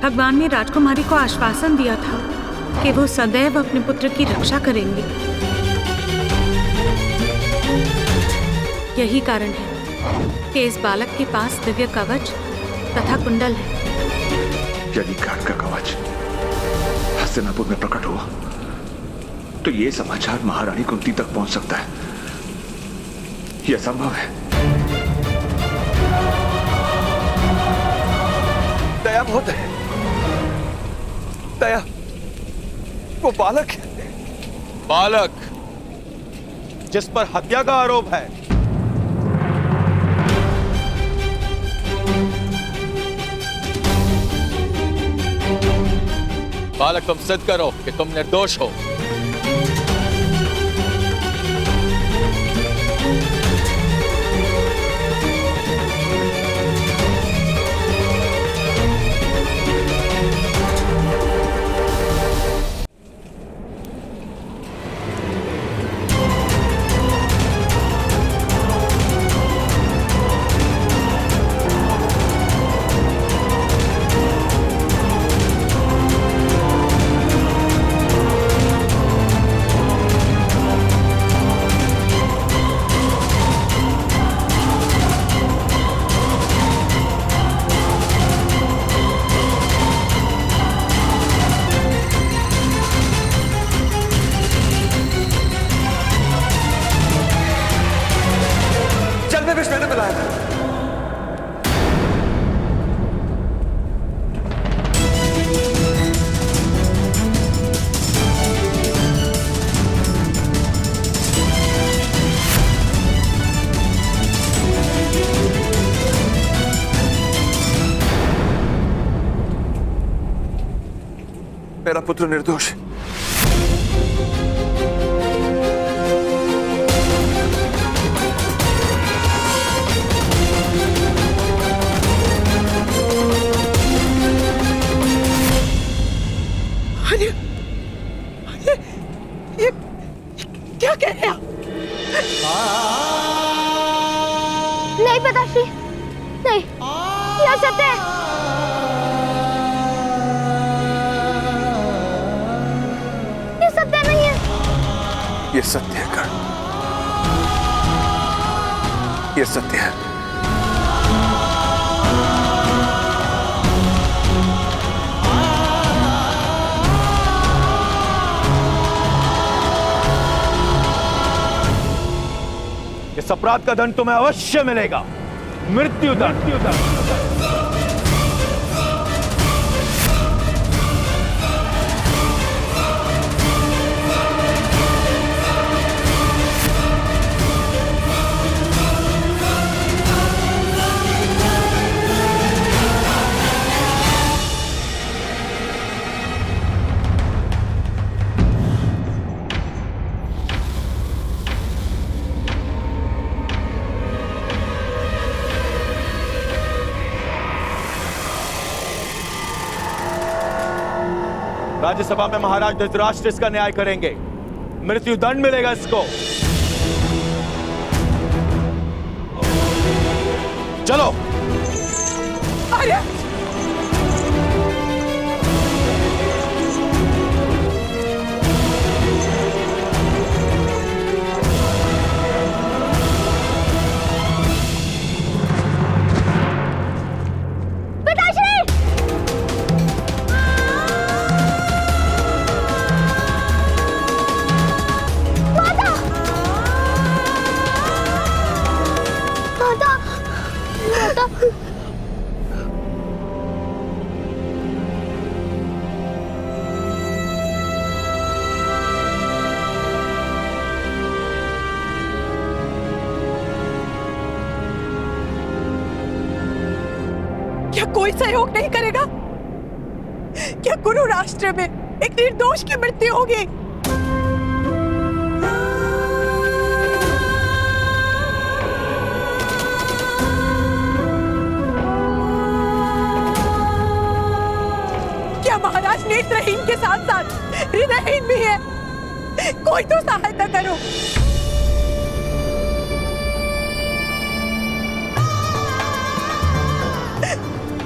भगवान ने राजकुमारी को आश्वासन दिया था कि वो सदैव अपने पुत्र की रक्षा करेंगे। यही कारण है कि इस बालक के पास दिव्य कवच तथा कुंडल है। यदि ज्ञान का कवच हस्तिनापुर में प्रकट हुआ तो ये समाचार महारानी कुंती तक पहुंच सकता है। यह संभव है। दया बहुत है, दया। वो बालक है, बालक जिस पर हत्या का आरोप है। बालक, तुम सिद्ध करो कि तुम निर्दोष हो। मेरा पुत्र निर्दोष है। नहीं, यह सत्य है। ये सत्य नहीं है। ये सत्य है कर्ण, ये सत्य है। इस अपराध का दंड तुम्हें अवश्य मिलेगा, मृत्यु दंड। राज्यसभा में महाराज धृतराष्ट्र इसका न्याय करेंगे, मृत्यु दंड मिलेगा इसको। चलो। अरे क्या कोई सहयोग नहीं करेगा? क्या कुरु राष्ट्र में एक निर्दोष की मृत्यु होगी? क्या महाराज नेत्रहीन के साथ साथ हृदयहीन भी है? कोई तो सहायता करो।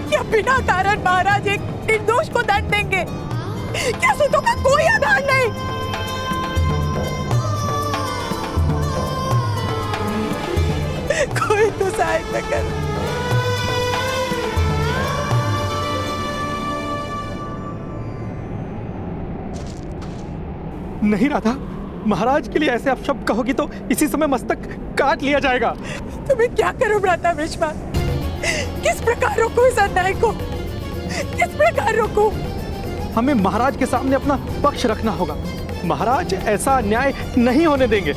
क्या बिना कारण महाराज एक निर्दोष को दंड देंगे? क्या सूतों का कोई आधार नहीं? कोई तो सहायता करो। नहीं राधा, महाराज के लिए ऐसे अपशब्द कहोगी तो इसी समय मस्तक काट लिया जाएगा। तुम्हें क्या करूं भ्राता भीष्मा? किस प्रकार रोकूं इस अन्याय को? किस प्रकार रोकूं? हमें महाराज के सामने अपना पक्ष रखना होगा। महाराज ऐसा अन्याय नहीं होने देंगे।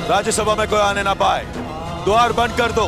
राज्यसभा में कोई आने ना पाए, द्वार बंद कर दो।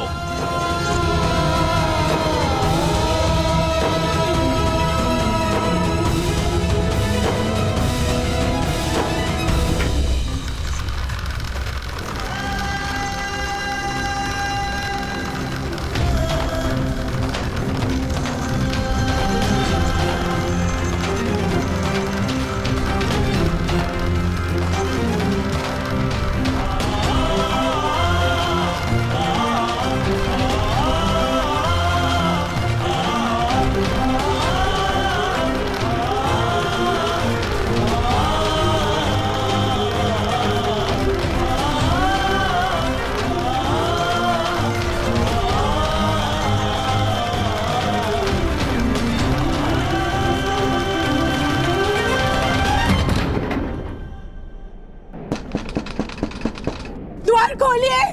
द्वार खोलिए,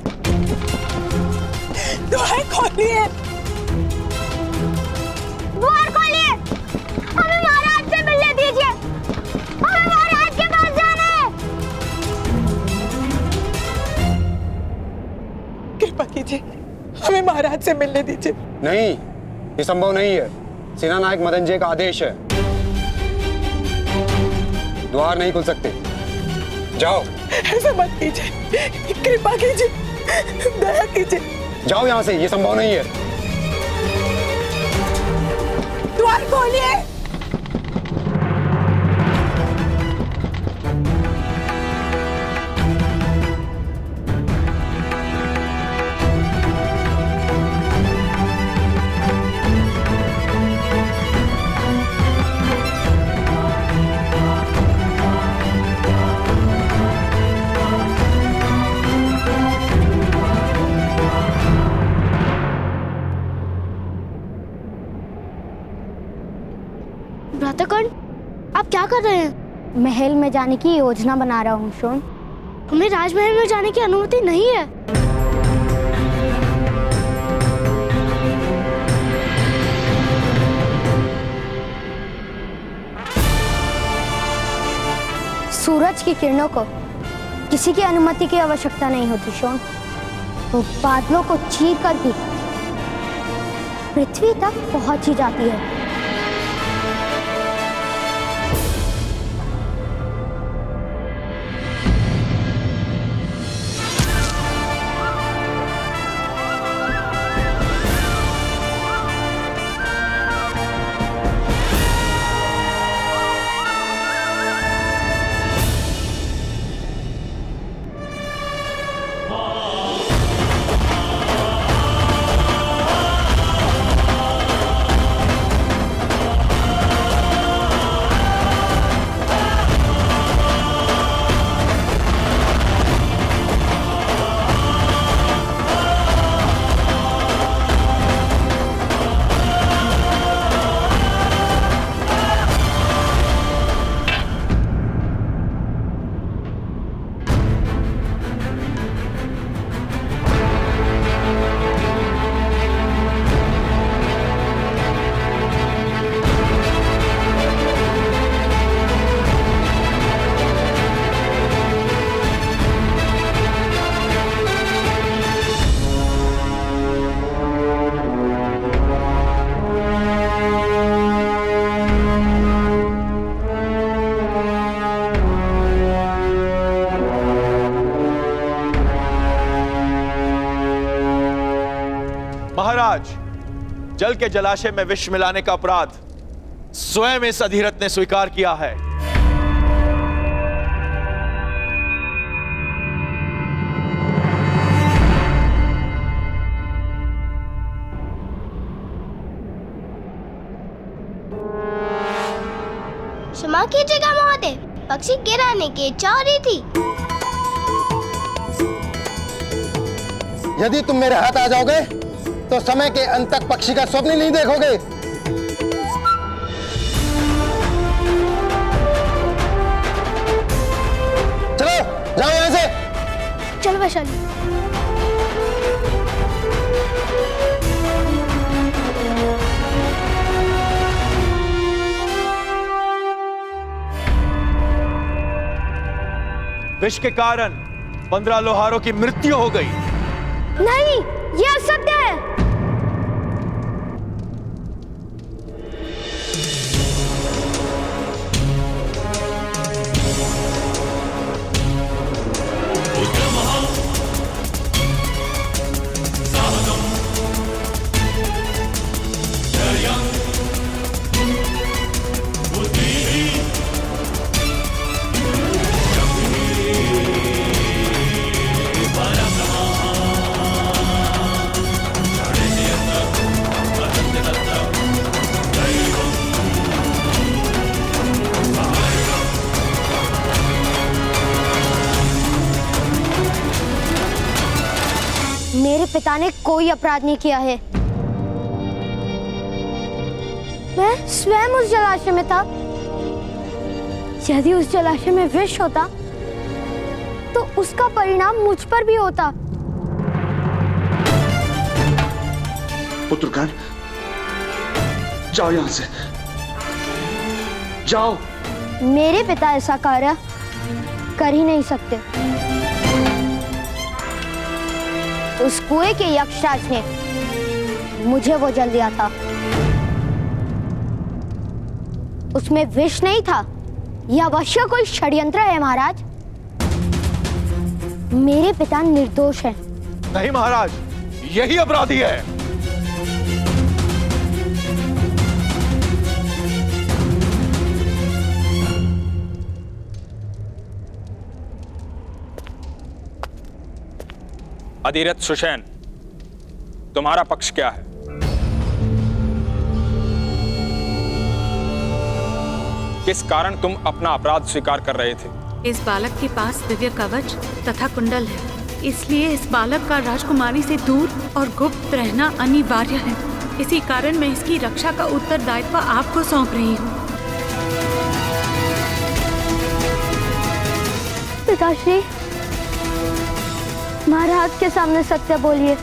द्वार खोलिए। मिलने दीजिए। नहीं, ये संभव नहीं है। सेना नायक मदनजय का आदेश है, द्वार नहीं खुल सकते। जाओ। ऐसा मत कीजिए, कृपा कीजिए, दया कीजिए। जाओ यहाँ से, ये संभव नहीं है। द्वार खोलिए। भ्राताकर्ण, आप क्या कर रहे हैं? महल में जाने की योजना बना रहा हूँ शोन। हमें राजमहल में जाने की अनुमति नहीं है। सूरज की किरणों को किसी की अनुमति की आवश्यकता नहीं होती शोन। वो बादलों को चीर कर भी पृथ्वी तक पहुंच ही जाती है। महाराज, जल के जलाशय में विष मिलाने का अपराध स्वयं इस अधिरथ ने स्वीकार किया है। क्षमा कीजिएगा महोदय, पक्षी गिराने की इच्छा हो रही थी। यदि तुम मेरे हाथ आ जाओगे तो समय के अंत तक पक्षी का स्वप्न नहीं देखोगे। चलो जाओ यहां से। चलो वैशाली। विष के कारण 15 लोहारों की मृत्यु हो गई। नहीं, ये असत्य है। मेरे पिता ने कोई अपराध नहीं किया है। मैं स्वयं उस जलाशय में था। यदि उस जलाशय में विष होता तो उसका परिणाम मुझ पर भी होता। पुत्रकान, जाओ यहां से, जाओ। मेरे पिता ऐसा कार्य कर ही नहीं सकते। उस कुएं के यक्षराज ने मुझे वो जल दिया था। उसमें विष नहीं था। यह अवश्य कोई षड्यंत्र है महाराज। मेरे पिता निर्दोष हैं। नहीं महाराज, यही अपराधी है। अधिरथ सुषेण, तुम्हारा पक्ष क्या है? किस कारण तुम अपना अपराध स्वीकार कर रहे थे? इस बालक के पास दिव्य कवच तथा कुंडल है, इसलिए इस बालक का राजकुमारी से दूर और गुप्त रहना अनिवार्य है। इसी कारण मैं इसकी रक्षा का उत्तरदायित्व आपको सौंप रही हूँ। पिताश्री, महाराज के सामने सत्य बोलिए।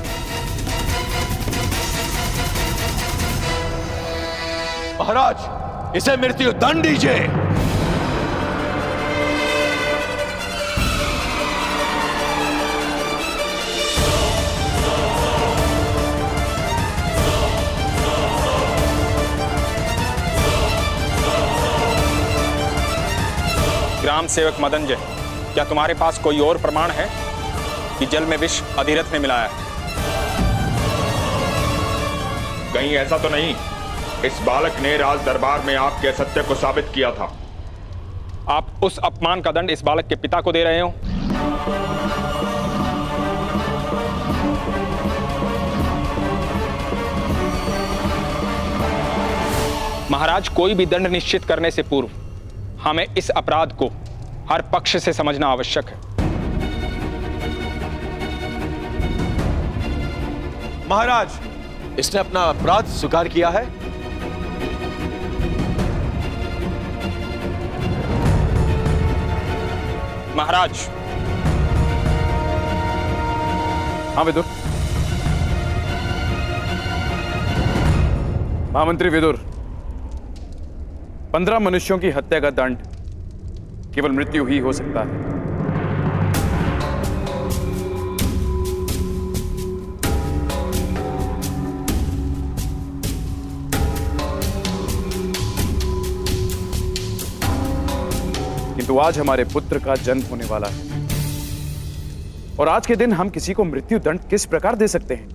महाराज, इसे मृत्यु दंड दीजिए। ग्राम सेवक मदनजय, क्या तुम्हारे पास कोई और प्रमाण है कि जल में विष अधिरथ ने मिलाया है? कहीं ऐसा तो नहीं इस बालक ने राज दरबार में आपके असत्य को साबित किया था? आप उस अपमान का दंड इस बालक के पिता को दे रहे हो? महाराज, कोई भी दंड निश्चित करने से पूर्व हमें इस अपराध को हर पक्ष से समझना आवश्यक है। महाराज, इसने अपना अपराध स्वीकार किया है। महाराज। हाँ विदुर। महामंत्री विदुर, 15 मनुष्यों की हत्या का दंड केवल मृत्यु ही हो सकता है। किंतु आज हमारे पुत्र का जन्म होने वाला है और आज के दिन हम किसी को मृत्यु दंड किस प्रकार दे सकते हैं?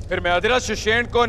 फिर मैं अधिरथ सुषेण को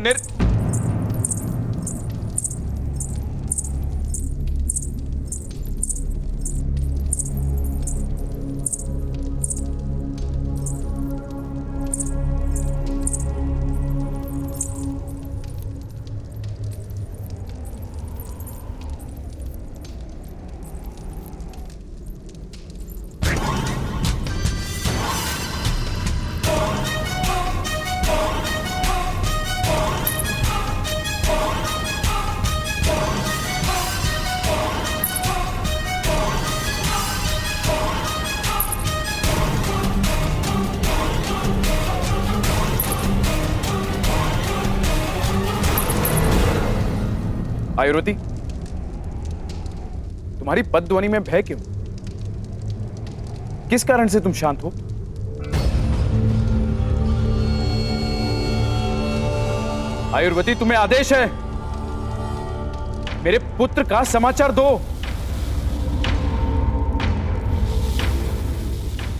आयुर्वती, तुम्हारी पदध्वनि में भय क्यों? किस कारण से तुम शांत हो? आयुर्वती, तुम्हें आदेश है, मेरे पुत्र का समाचार दो।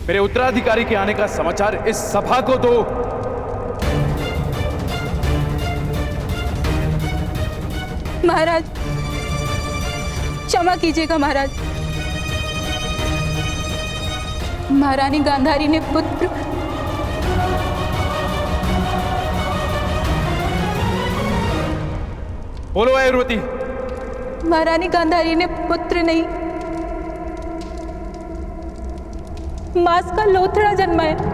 मेरे उत्तराधिकारी के आने का समाचार इस सभा को दो। महाराज, क्षमा कीजिएगा महाराज। महारानी गांधारी ने पुत्र बोलो आयुर्वती। महारानी गांधारी ने पुत्र नहीं, मांस का लोथड़ा जन्मा है।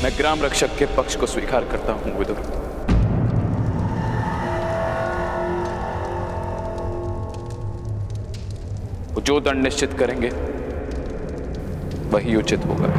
मैं ग्राम रक्षक के पक्ष को स्वीकार करता हूं विदुर। वो जो दंड निश्चित करेंगे वही उचित होगा।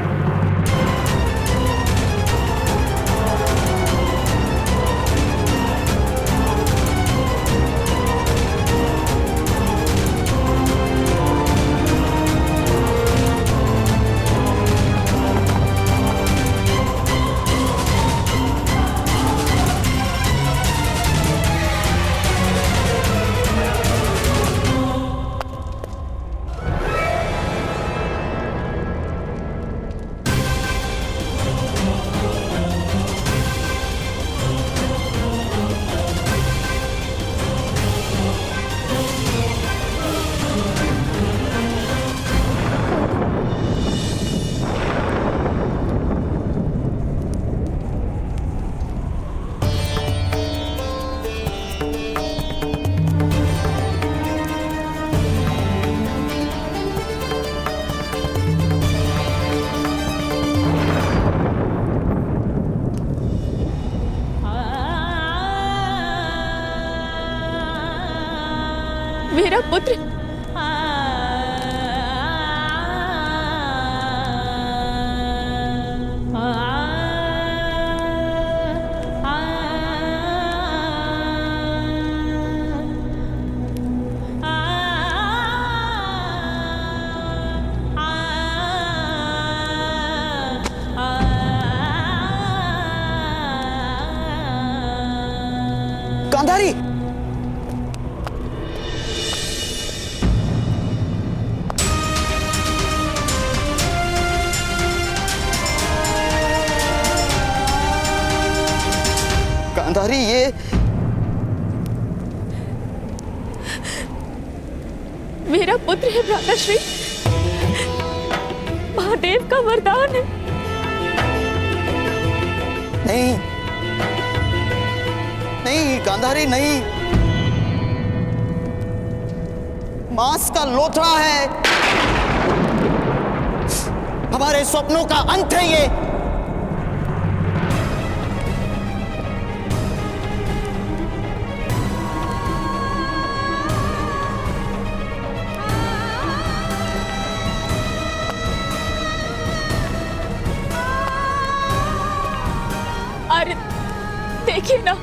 मेरा पुत्र गांधारी, गांधारी, ये मेरा पुत्र है भ्राताश्री, महादेव का वरदान है। नहीं नहीं गांधारी, नहीं, मांस का लोथड़ा है, हमारे स्वप्नों का अंत है ये। अरे देखिए ना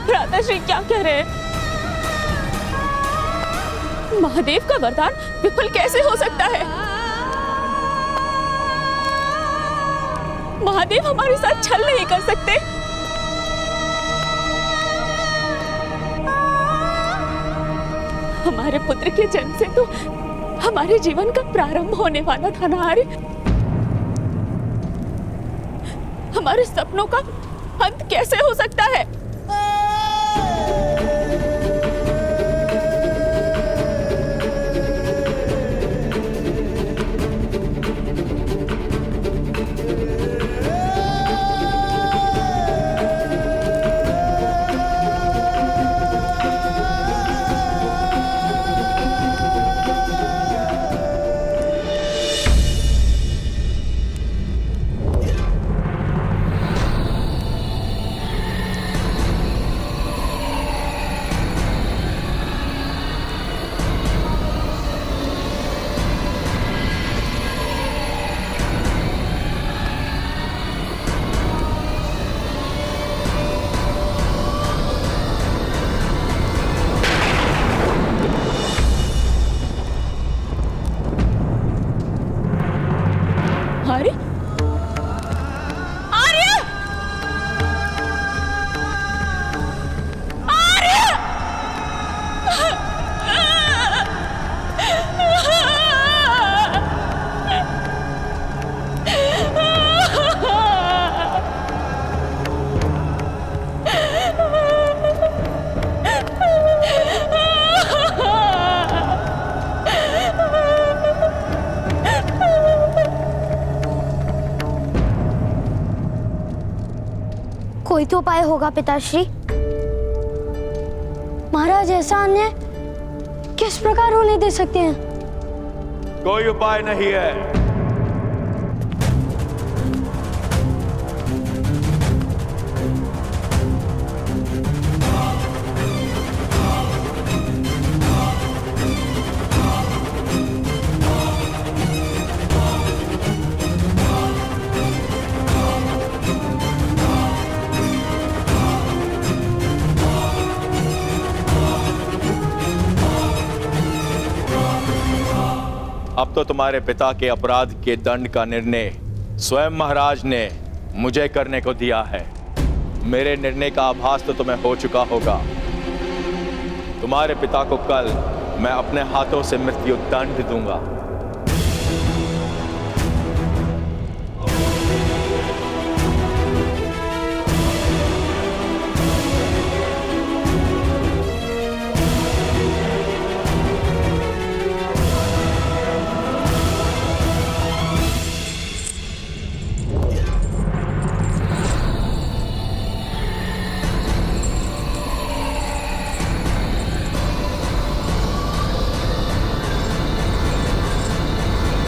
भ्राताश्री क्या कह रहे हैं। महादेव का वरदान विफल कैसे हो सकता है? महादेव हमारे साथ छल नहीं कर सकते। हमारे पुत्र के जन्म से तो हमारे जीवन का प्रारंभ होने वाला था ना आर्य। हमारे सपनों का अंत कैसे हो सकता है? कोई तो उपाय होगा पिताश्री। महाराज ऐसा अन्याय किस प्रकार होने दे सकते हैं? कोई उपाय नहीं है। अब तो तुम्हारे पिता के अपराध के दंड का निर्णय स्वयं महाराज ने मुझे करने को दिया है। मेरे निर्णय का आभास तो तुम्हें हो चुका होगा। तुम्हारे पिता को कल मैं अपने हाथों से मृत्यु दंड दूंगा।